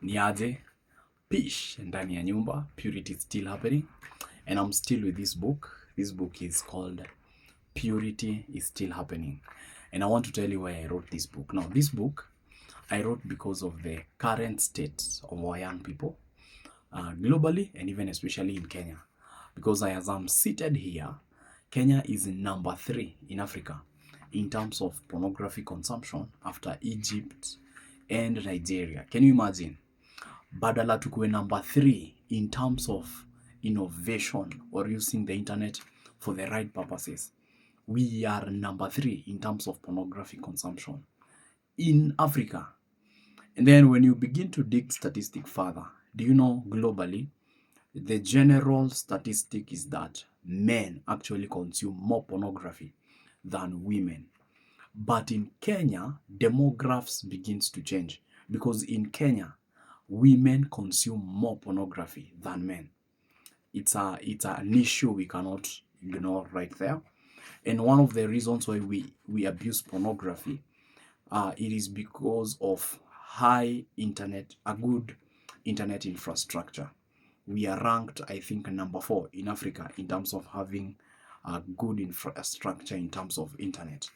Niaje, Pish, ndani ya nyumba, Purity is still happening. And I'm still with this book. This book is called Purity is Still Happening. And I want to tell you why I wrote this book. Now, this book I wrote because of the current state of our young people globally and even especially in Kenya. Because as I'm seated here, Kenya is number 3 in Africa in terms of pornography consumption after Egypt and Nigeria. Can you imagine? Badala tukuwe number 3 in terms of innovation or using the internet for the right purposes. We are number 3 in terms of pornography consumption in Africa. And then when you begin to dig statistic further, do you know globally, the general statistic is that men actually consume more pornography than women. But in Kenya, demographics begins to change because in Kenya, women consume more pornography than men. It's an issue we cannot ignore right there. And one of the reasons why we abuse pornography, it is because of high internet, a good internet infrastructure. We are ranked, I think, number 4 in Africa in terms of having a good infrastructure in terms of internet.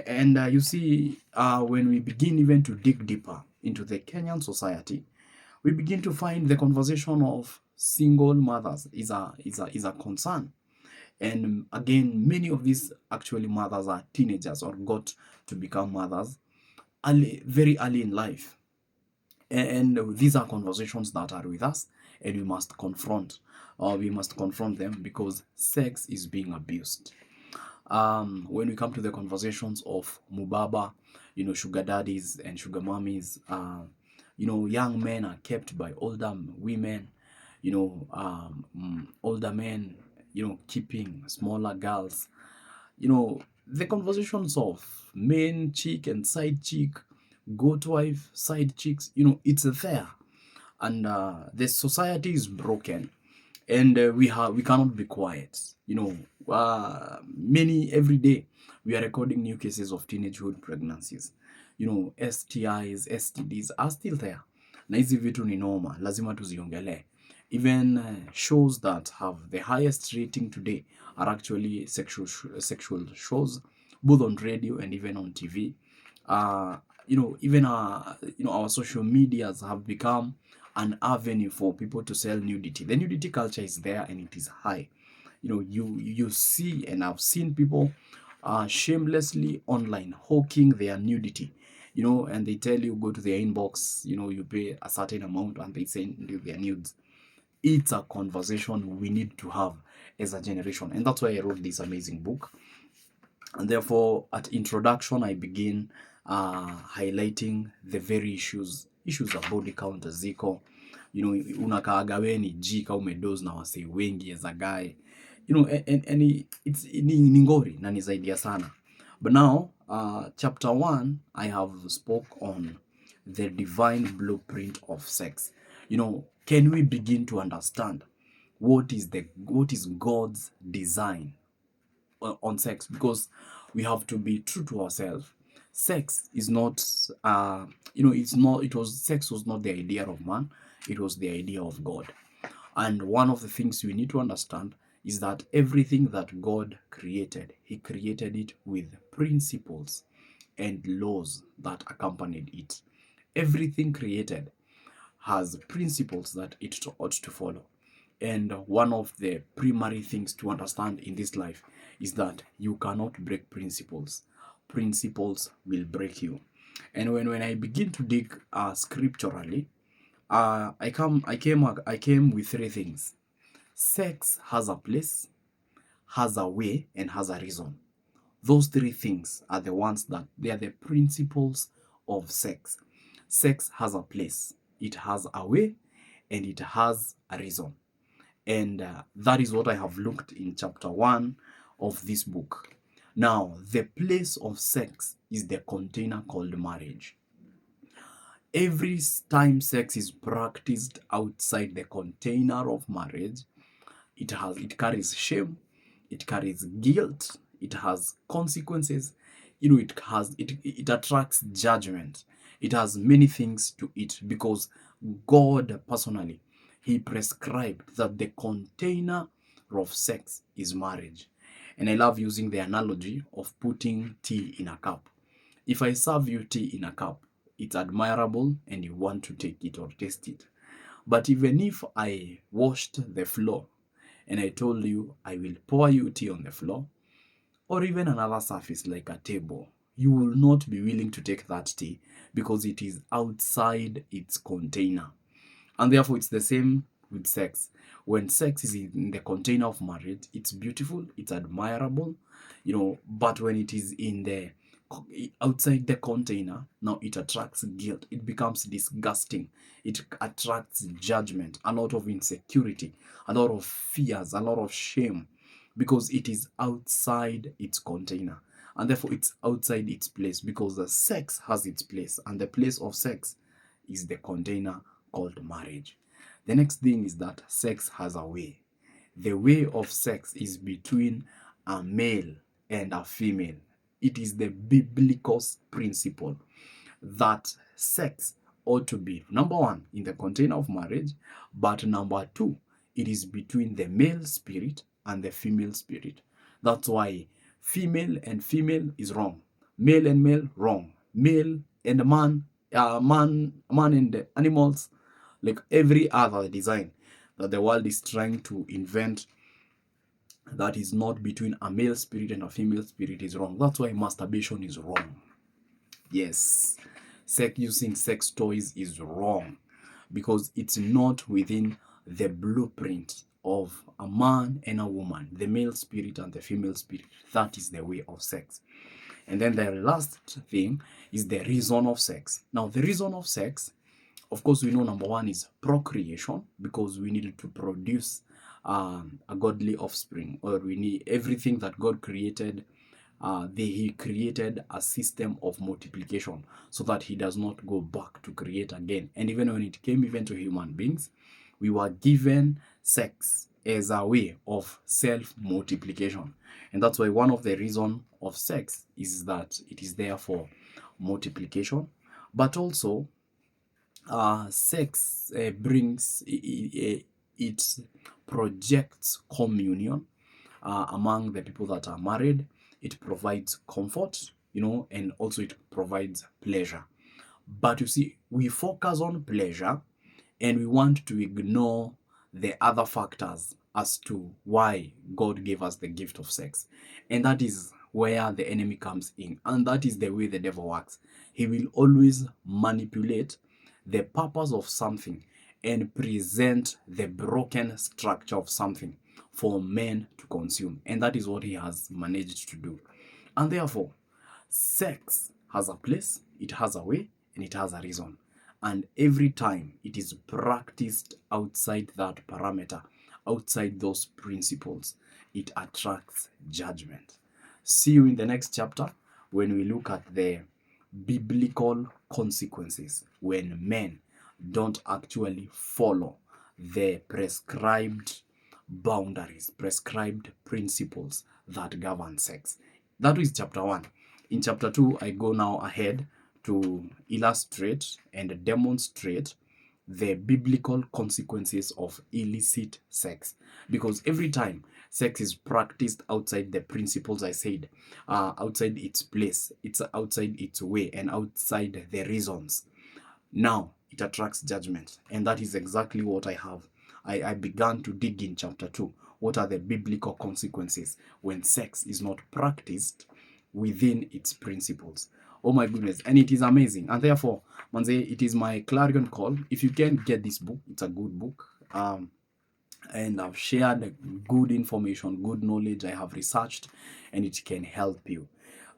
And you see, when we begin even to dig deeper into the Kenyan society, we begin to find the conversation of single mothers is a concern. And again, many of these actually mothers are teenagers or got to become mothers very early in life. And these are conversations that are with us, and we must confront them because sex is being abused. When we come to the conversations of mubaba, sugar daddies and sugar mummies, young men are kept by older women, older men, keeping smaller girls, the conversations of main chick and side chick, goat wife, side chicks, it's there. And the society is broken, and we cannot be quiet. Many every day we are recording new cases of teenagehood pregnancies. STIs, STDs are still there. Na hizi vitu ni noma, lazima tuziongele. Even shows that have the highest rating today are actually sexual shows, both on radio and even on TV. Even our social medias have become an avenue for people to sell nudity. The nudity culture is there and it is high. You see, and I've seen people shamelessly online hawking their nudity. And they tell you go to their inbox, you pay a certain amount and they send you their nudes. It's a conversation we need to have as a generation. And that's why I wrote this amazing book. And therefore, at introduction, I begin highlighting the very issues of body count ziko. Unakaaga we ni G ka umedoze na wase wengi as a guy. And it's ni ngori na ni zaidi ya sana. But now, chapter 1, I have spoke on the divine blueprint of sex. Can we begin to understand what is God's design on sex? Because we have to be true to ourselves. Sex is not, sex was not the idea of man, it was the idea of God. And one of the things we need to understand is that everything that God created, He created it with principles and laws that accompanied it. Everything created has principles that it ought to follow. And one of the primary things to understand in this life is that you cannot break principles. Principles will break you. And when I begin to dig scripturally, I came with 3 things. Sex has a place, has a way, and has a reason. Those 3 things are the ones that they are the principles of sex. Sex has a place, it has a way, and it has a reason. And that is what I have looked in chapter 1 of this book. Now, the place of sex is the container called marriage. Every time sex is practiced outside the container of marriage, it carries shame, it carries guilt, it has consequences, it attracts judgment. It has many things to it because God personally, he prescribed that the container of sex is marriage. And I love using the analogy of putting tea in a cup. If I serve you tea in a cup, it's admirable and you want to take it or taste it. But even if I washed the floor and I told you I will pour you tea on the floor, or even another surface like a table, you will not be willing to take that tea because it is outside its container. And therefore, it's the same with sex. When sex is in the container of marriage, it's beautiful, it's admirable, but when it is in the outside the container, now it attracts guilt. It becomes disgusting. It attracts judgment, a lot of insecurity, a lot of fears, a lot of shame, because it is outside its container. And therefore, it's outside its place because the sex has its place, and the place of sex is the container called marriage. The next thing is that sex has a way. The way of sex is between a male and a female. It is the biblical principle that sex ought to be, number one, in the container of marriage, but number two, it is between the male spirit and the female spirit. That's why female and female is wrong. Male and male, wrong. Male and man, man and animals, like every other design that the world is trying to invent that is not between a male spirit and a female spirit is wrong. That's why masturbation is wrong. Yes, using sex toys is wrong because it's not within the blueprint of a man and a woman, the male spirit and the female spirit. That is the way of sex. And then the last thing is the reason of sex. Now, the reason of sex, of course, we know number one is procreation, because we need to produce a godly offspring, or we need everything that God created. He created a system of multiplication so that he does not go back to create again. And even when it came even to human beings, we were given sex as a way of self-multiplication. And that's why one of the reasons of sex is that it is there for multiplication. But also, sex brings, it projects communion among the people that are married. It provides comfort, and also it provides pleasure. But you see, we focus on pleasure and we want to ignore the other factors as to why God gave us the gift of sex. And that is where the enemy comes in. And that is the way the devil works. He will always manipulate the purpose of something and present the broken structure of something for men to consume. And that is what he has managed to do. And therefore, sex has a place, it has a way, and it has a reason. And every time it is practiced outside that parameter, outside those principles, it attracts judgment. See you in the next chapter when we look at the biblical consequences when men don't actually follow the prescribed boundaries, prescribed principles that govern sex. That is chapter 1. In chapter 2, I go now ahead to illustrate and demonstrate the biblical consequences of illicit sex. Because every time sex is practiced outside the principles I said, outside its place, it's outside its way, and outside the reasons, now it attracts judgment. And that is exactly what I began to dig in chapter 2. What are the biblical consequences when sex is not practiced within its principles? Oh my goodness, and it is amazing. And therefore, Manze, it is my clarion call. If you can get this book, it's a good book. And I've shared good information, good knowledge I have researched, and it can help you.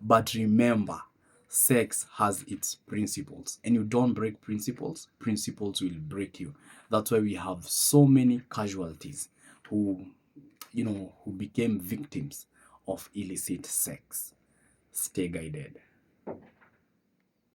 But remember, sex has its principles, and you don't break principles, principles will break you. That's why we have so many casualties who became victims of illicit sex. Stay guided.